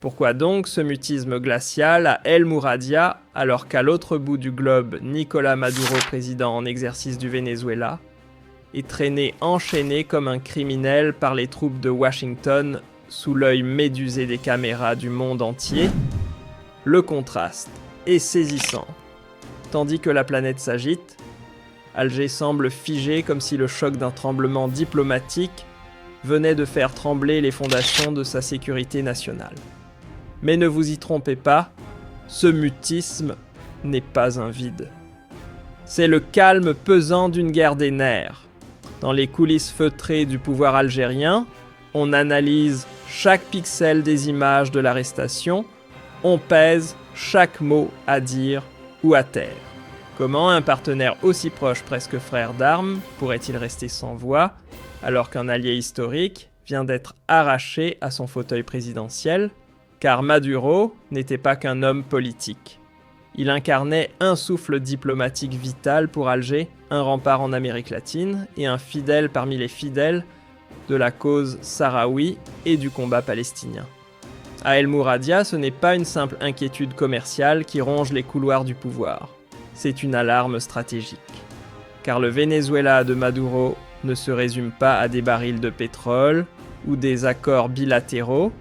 Pourquoi donc ce mutisme glacial à El Mouradia, alors qu'à l'autre bout du globe, Nicolás Maduro, président en exercice du Venezuela, est traîné enchaîné comme un criminel par les troupes de Washington sous l'œil médusé des caméras du monde entier? Le contraste est saisissant. Tandis que la planète s'agite, Alger semble figé comme si le choc d'un tremblement diplomatique venait de faire trembler les fondations de sa sécurité nationale. Mais ne vous y trompez pas, ce mutisme n'est pas un vide. C'est le calme pesant d'une guerre des nerfs. Dans les coulisses feutrées du pouvoir algérien, on analyse chaque pixel des images de l'arrestation, on pèse chaque mot à dire ou à taire. Comment un partenaire aussi proche, presque frère d'armes, pourrait-il rester sans voix, alors qu'un allié historique vient d'être arraché à son fauteuil présidentiel, car Maduro n'était pas qu'un homme politique. Il incarnait un souffle diplomatique vital pour Alger, un rempart en Amérique latine et un fidèle parmi les fidèles de la cause sahraoui et du combat palestinien. À El Mouradia, ce n'est pas une simple inquiétude commerciale qui ronge les couloirs du pouvoir. C'est une alarme stratégique. Car le Venezuela de Maduro ne se résume pas à des barils de pétrole ou des accords bilatéraux,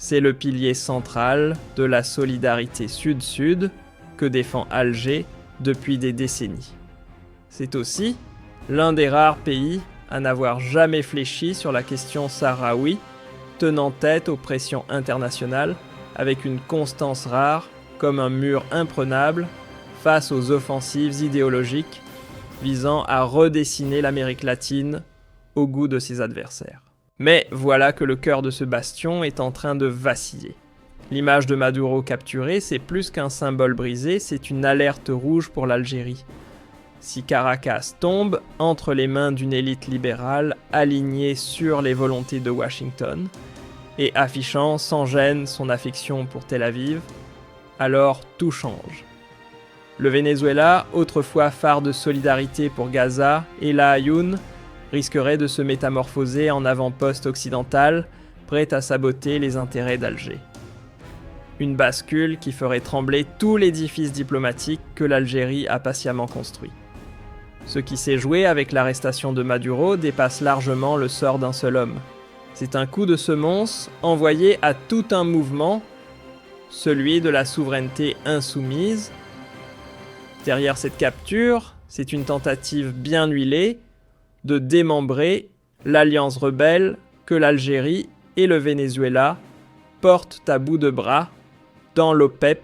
c'est le pilier central de la solidarité sud-sud que défend Alger depuis des décennies. C'est aussi l'un des rares pays à n'avoir jamais fléchi sur la question sahraoui, tenant tête aux pressions internationales avec une constance rare comme un mur imprenable face aux offensives idéologiques visant à redessiner l'Amérique latine au goût de ses adversaires. Mais voilà que le cœur de ce bastion est en train de vaciller. L'image de Maduro capturé, c'est plus qu'un symbole brisé, c'est une alerte rouge pour l'Algérie. Si Caracas tombe entre les mains d'une élite libérale alignée sur les volontés de Washington et affichant sans gêne son affection pour Tel Aviv, alors tout change. Le Venezuela, autrefois phare de solidarité pour Gaza et La Ayoun, risquerait de se métamorphoser en avant-poste occidental, prêt à saboter les intérêts d'Alger. Une bascule qui ferait trembler tout l'édifice diplomatique que l'Algérie a patiemment construit. Ce qui s'est joué avec l'arrestation de Maduro dépasse largement le sort d'un seul homme. C'est un coup de semonce envoyé à tout un mouvement, celui de la souveraineté insoumise. Derrière cette capture, c'est une tentative bien huilée de démembrer l'alliance rebelle que l'Algérie et le Venezuela portent à bout de bras dans l'OPEP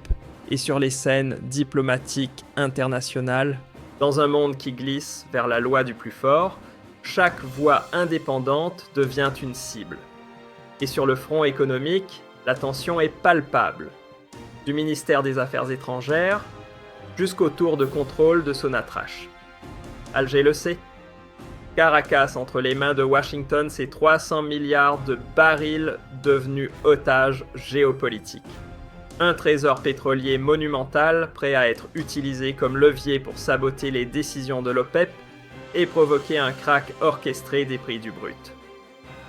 et sur les scènes diplomatiques internationales. Dans un monde qui glisse vers la loi du plus fort, chaque voix indépendante devient une cible. Et sur le front économique, la tension est palpable. Du ministère des Affaires étrangères jusqu'au tour de contrôle de Sonatrach. Alger le sait. Caracas entre les mains de Washington, c'est 300 milliards de barils devenus otages géopolitiques. Un trésor pétrolier monumental prêt à être utilisé comme levier pour saboter les décisions de l'OPEP et provoquer un krach orchestré des prix du brut.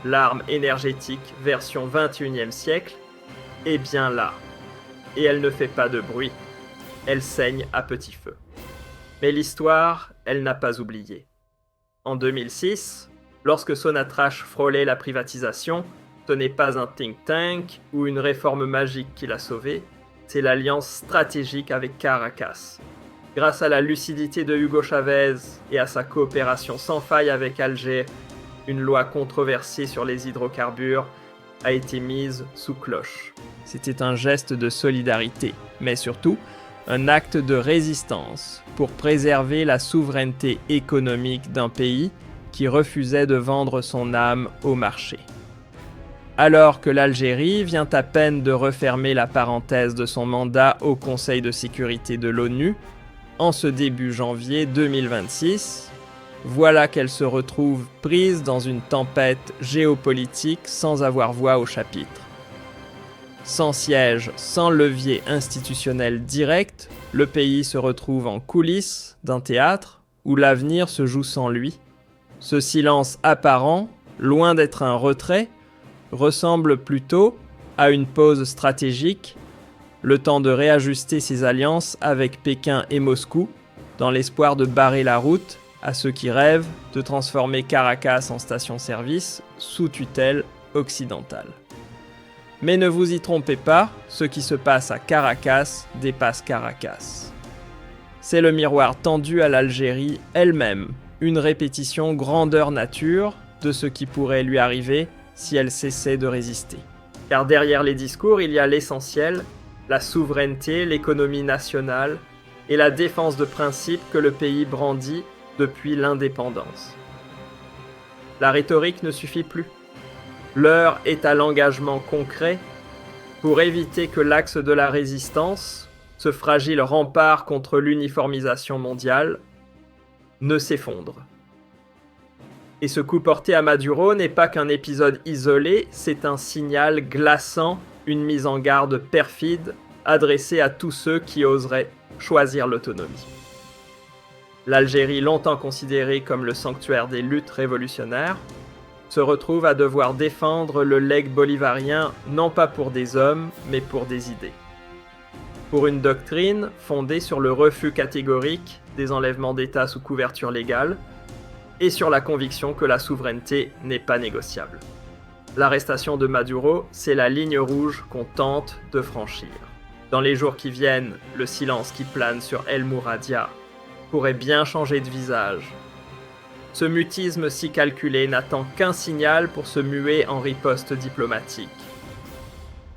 L'arme énergétique version 21e siècle est bien là. Et elle ne fait pas de bruit. Elle saigne à petit feu. Mais l'histoire, elle n'a pas oublié. En 2006, lorsque Sonatrach frôlait la privatisation, ce n'est pas un think tank ou une réforme magique qui l'a sauvé, c'est l'alliance stratégique avec Caracas. Grâce à la lucidité de Hugo Chavez et à sa coopération sans faille avec Alger, une loi controversée sur les hydrocarbures a été mise sous cloche. C'était un geste de solidarité, mais surtout un acte de résistance pour préserver la souveraineté économique d'un pays qui refusait de vendre son âme au marché. Alors que l'Algérie vient à peine de refermer la parenthèse de son mandat au Conseil de sécurité de l'ONU, en ce début janvier 2026, voilà qu'elle se retrouve prise dans une tempête géopolitique sans avoir voix au chapitre. Sans siège, sans levier institutionnel direct, le pays se retrouve en coulisses d'un théâtre où l'avenir se joue sans lui. Ce silence apparent, loin d'être un retrait, ressemble plutôt à une pause stratégique, le temps de réajuster ses alliances avec Pékin et Moscou, dans l'espoir de barrer la route à ceux qui rêvent de transformer Caracas en station-service sous tutelle occidentale. Mais ne vous y trompez pas, ce qui se passe à Caracas dépasse Caracas. C'est le miroir tendu à l'Algérie elle-même, une répétition grandeur nature de ce qui pourrait lui arriver si elle cessait de résister. Car derrière les discours, il y a l'essentiel, la souveraineté, l'économie nationale et la défense de principes que le pays brandit depuis l'indépendance. La rhétorique ne suffit plus. L'heure est à l'engagement concret pour éviter que l'axe de la résistance, ce fragile rempart contre l'uniformisation mondiale, ne s'effondre. Et ce coup porté à Maduro n'est pas qu'un épisode isolé, c'est un signal glaçant, une mise en garde perfide adressée à tous ceux qui oseraient choisir l'autonomie. L'Algérie, longtemps considérée comme le sanctuaire des luttes révolutionnaires, se retrouve à devoir défendre le legs bolivarien non pas pour des hommes, mais pour des idées. Pour une doctrine fondée sur le refus catégorique des enlèvements d'État sous couverture légale et sur la conviction que la souveraineté n'est pas négociable. L'arrestation de Maduro, c'est la ligne rouge qu'on tente de franchir. Dans les jours qui viennent, le silence qui plane sur El Mouradia pourrait bien changer de visage. Ce mutisme si calculé n'attend qu'un signal pour se muer en riposte diplomatique.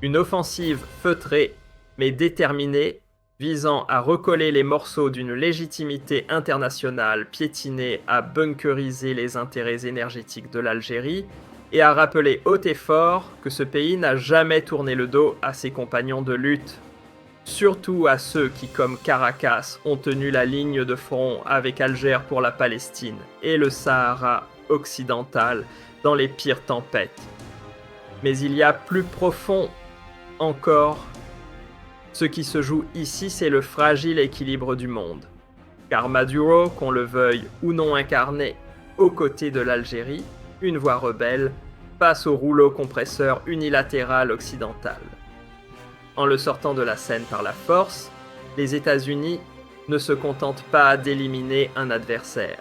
Une offensive feutrée, mais déterminée, visant à recoller les morceaux d'une légitimité internationale piétinée à bunkeriser les intérêts énergétiques de l'Algérie et à rappeler haut et fort que ce pays n'a jamais tourné le dos à ses compagnons de lutte, surtout à ceux qui, comme Caracas, ont tenu la ligne de front avec Alger pour la Palestine et le Sahara occidental dans les pires tempêtes. Mais il y a plus profond encore. Ce qui se joue ici, c'est le fragile équilibre du monde. Car Maduro, qu'on le veuille ou non incarner, aux côtés de l'Algérie, une voix rebelle, passe au rouleau compresseur unilatéral occidental. En le sortant de la scène par la force, les États-Unis ne se contentent pas d'éliminer un adversaire.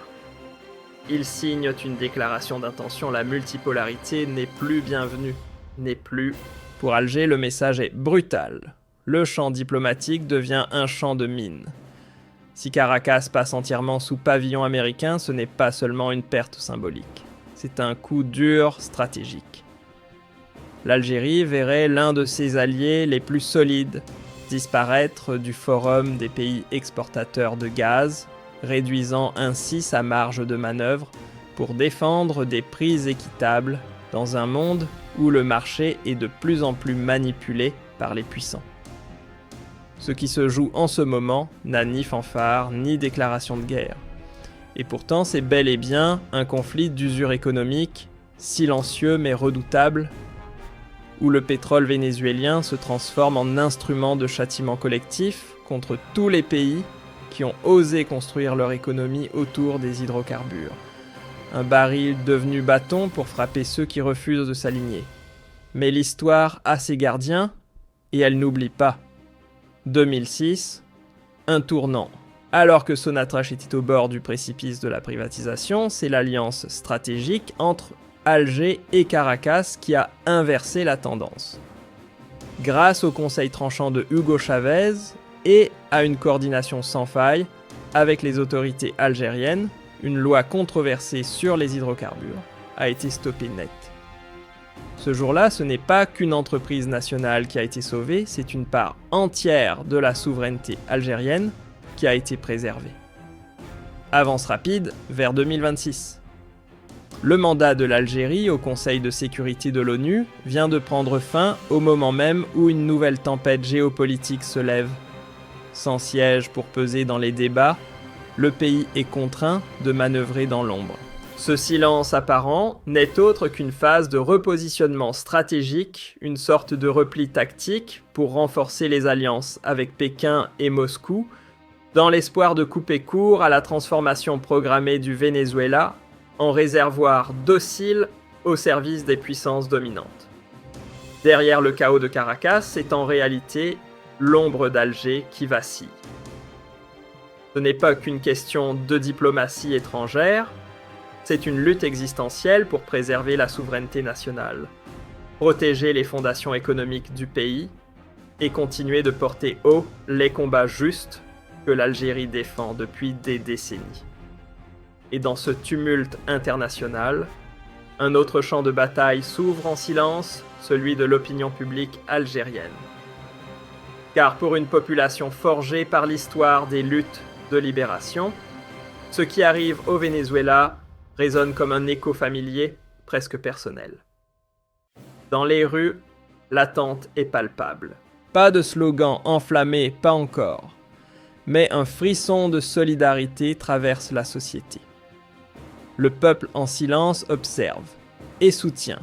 Ils signent une déclaration d'intention, la multipolarité n'est plus bienvenue, n'est plus. Pour Alger, le message est brutal. Le champ diplomatique devient un champ de mine. Si Caracas passe entièrement sous pavillon américain, ce n'est pas seulement une perte symbolique. C'est un coup dur stratégique. L'Algérie verrait l'un de ses alliés les plus solides disparaître du forum des pays exportateurs de gaz, réduisant ainsi sa marge de manœuvre pour défendre des prix équitables dans un monde où le marché est de plus en plus manipulé par les puissants. Ce qui se joue en ce moment n'a ni fanfare ni déclaration de guerre. Et pourtant, c'est bel et bien un conflit d'usure économique, silencieux mais redoutable, où le pétrole vénézuélien se transforme en instrument de châtiment collectif contre tous les pays qui ont osé construire leur économie autour des hydrocarbures. Un baril devenu bâton pour frapper ceux qui refusent de s'aligner. Mais l'histoire a ses gardiens, et elle n'oublie pas. 2006, un tournant. Alors que Sonatrach était au bord du précipice de la privatisation, c'est l'alliance stratégique entre Alger et Caracas qui a inversé la tendance. Grâce au conseil tranchant de Hugo Chavez et à une coordination sans faille avec les autorités algériennes, une loi controversée sur les hydrocarbures a été stoppée net. Ce jour-là, ce n'est pas qu'une entreprise nationale qui a été sauvée, c'est une part entière de la souveraineté algérienne qui a été préservée. Avance rapide vers 2026. Le mandat de l'Algérie au Conseil de sécurité de l'ONU vient de prendre fin au moment même où une nouvelle tempête géopolitique se lève. Sans siège pour peser dans les débats, le pays est contraint de manœuvrer dans l'ombre. Ce silence apparent n'est autre qu'une phase de repositionnement stratégique, une sorte de repli tactique pour renforcer les alliances avec Pékin et Moscou, dans l'espoir de couper court à la transformation programmée du Venezuela en réservoir docile au service des puissances dominantes. Derrière le chaos de Caracas, c'est en réalité l'ombre d'Alger qui vacille. Ce n'est pas qu'une question de diplomatie étrangère, c'est une lutte existentielle pour préserver la souveraineté nationale, protéger les fondations économiques du pays et continuer de porter haut les combats justes que l'Algérie défend depuis des décennies. Et dans ce tumulte international, un autre champ de bataille s'ouvre en silence, celui de l'opinion publique algérienne. Car pour une population forgée par l'histoire des luttes de libération, ce qui arrive au Venezuela résonne comme un écho familier, presque personnel. Dans les rues, l'attente est palpable. Pas de slogan enflammé, pas encore, mais un frisson de solidarité traverse la société. Le peuple en silence observe et soutient.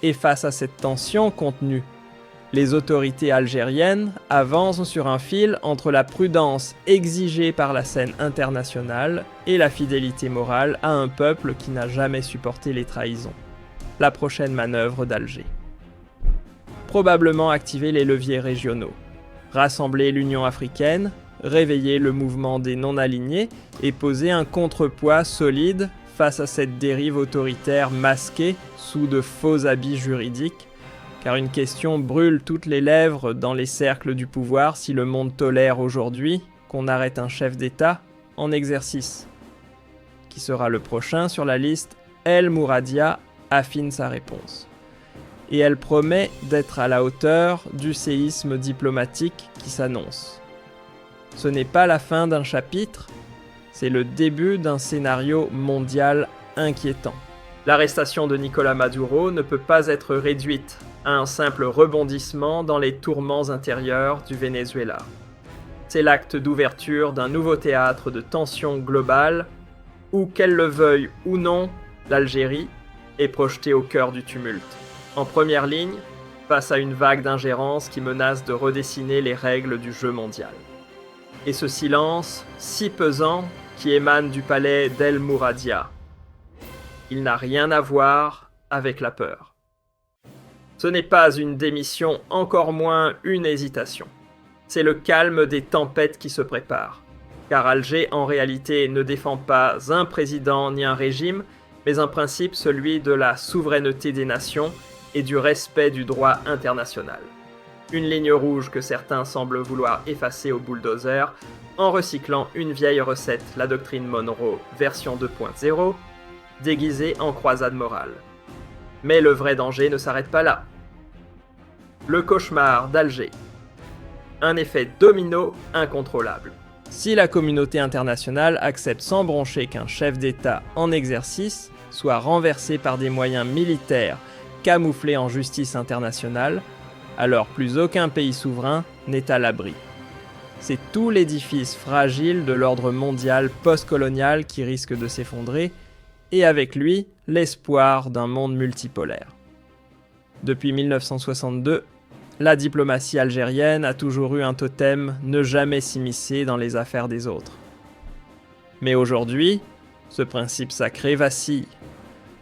Et face à cette tension contenue, les autorités algériennes avancent sur un fil entre la prudence exigée par la scène internationale et la fidélité morale à un peuple qui n'a jamais supporté les trahisons. La prochaine manœuvre d'Alger. Probablement activer les leviers régionaux, rassembler l'Union africaine, réveiller le mouvement des non-alignés et poser un contrepoids solide face à cette dérive autoritaire masquée sous de faux habits juridiques, car une question brûle toutes les lèvres dans les cercles du pouvoir si le monde tolère aujourd'hui qu'on arrête un chef d'État en exercice. Qui sera le prochain sur la liste? El Mouradia affine sa réponse. Et elle promet d'être à la hauteur du séisme diplomatique qui s'annonce. Ce n'est pas la fin d'un chapitre, c'est le début d'un scénario mondial inquiétant. L'arrestation de Nicolás Maduro ne peut pas être réduite à un simple rebondissement dans les tourments intérieurs du Venezuela. C'est l'acte d'ouverture d'un nouveau théâtre de tension globale où, qu'elle le veuille ou non, l'Algérie est projetée au cœur du tumulte. En première ligne, face à une vague d'ingérence qui menace de redessiner les règles du jeu mondial. Et ce silence, si pesant, qui émane du palais d'El Mouradia. Il n'a rien à voir avec la peur. Ce n'est pas une démission, encore moins une hésitation. C'est le calme des tempêtes qui se préparent. Car Alger, en réalité, ne défend pas un président ni un régime, mais un principe, celui de la souveraineté des nations et du respect du droit international. Une ligne rouge que certains semblent vouloir effacer au bulldozer en recyclant une vieille recette, la doctrine Monroe version 2.0, déguisée en croisade morale. Mais le vrai danger ne s'arrête pas là. Le cauchemar d'Alger. Un effet domino incontrôlable. Si la communauté internationale accepte sans broncher qu'un chef d'État en exercice soit renversé par des moyens militaires camouflés en justice internationale, alors plus aucun pays souverain n'est à l'abri. C'est tout l'édifice fragile de l'ordre mondial post-colonial qui risque de s'effondrer, et avec lui, l'espoir d'un monde multipolaire. Depuis 1962, la diplomatie algérienne a toujours eu un totem ne jamais s'immiscer dans les affaires des autres. Mais aujourd'hui, ce principe sacré vacille.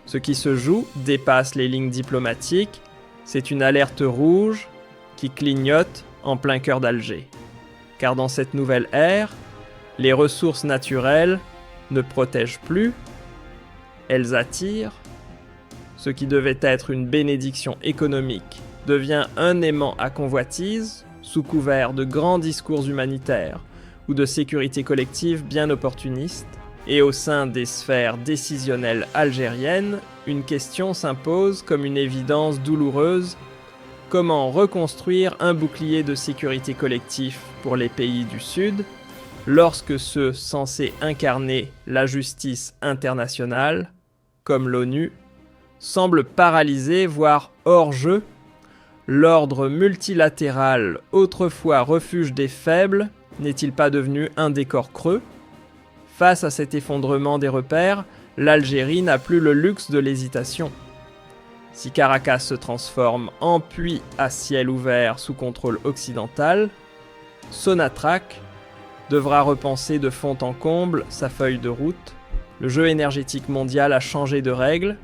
Ce qui se joue dépasse les lignes diplomatiques, c'est une alerte rouge qui clignote en plein cœur d'Alger. Car dans cette nouvelle ère, les ressources naturelles ne protègent plus, elles attirent. Ce qui devait être une bénédiction économique devient un aimant à convoitise sous couvert de grands discours humanitaires ou de sécurité collective bien opportunistes. Et au sein des sphères décisionnelles algériennes, une question s'impose comme une évidence douloureuse. Comment reconstruire un bouclier de sécurité collectif pour les pays du Sud lorsque ceux censés incarner la justice internationale, comme l'ONU, semblent paralysés, voire hors jeu? L'ordre multilatéral, autrefois refuge des faibles, n'est-il pas devenu un décor creux? Face à cet effondrement des repères, l'Algérie n'a plus le luxe de l'hésitation. Si Caracas se transforme en puits à ciel ouvert sous contrôle occidental, Sonatrach devra repenser de fond en comble sa feuille de route. Le jeu énergétique mondial a changé de règles,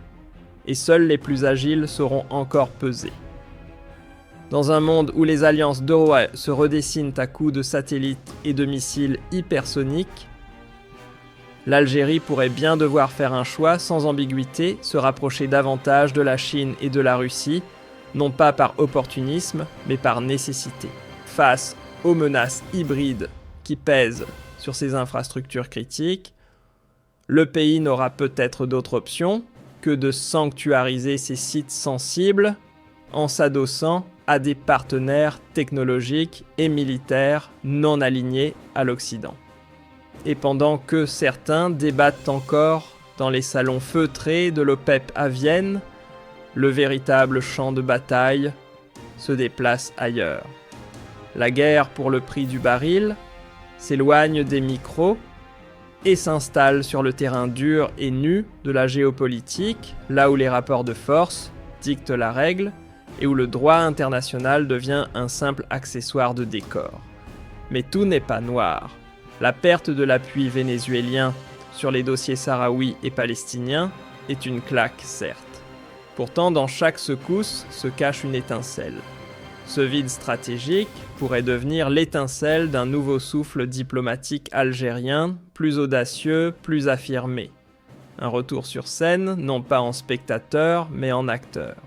et seuls les plus agiles sauront encore peser. Dans un monde où les alliances d'euro se redessinent à coups de satellites et de missiles hypersoniques, l'Algérie pourrait bien devoir faire un choix sans ambiguïté, se rapprocher davantage de la Chine et de la Russie, non pas par opportunisme, mais par nécessité. Face aux menaces hybrides qui pèsent sur ces infrastructures critiques, le pays n'aura peut-être d'autre option que de sanctuariser ces sites sensibles en s'adossant à des partenaires technologiques et militaires non alignés à l'Occident. Et pendant que certains débattent encore dans les salons feutrés de l'OPEP à Vienne, le véritable champ de bataille se déplace ailleurs. La guerre pour le prix du baril s'éloigne des micros et s'installe sur le terrain dur et nu de la géopolitique, là où les rapports de force dictent la règle et où le droit international devient un simple accessoire de décor. Mais tout n'est pas noir. La perte de l'appui vénézuélien sur les dossiers sahraouis et palestiniens est une claque, certes. Pourtant, dans chaque secousse se cache une étincelle. Ce vide stratégique pourrait devenir l'étincelle d'un nouveau souffle diplomatique algérien, plus audacieux, plus affirmé. Un retour sur scène, non pas en spectateur, mais en acteur.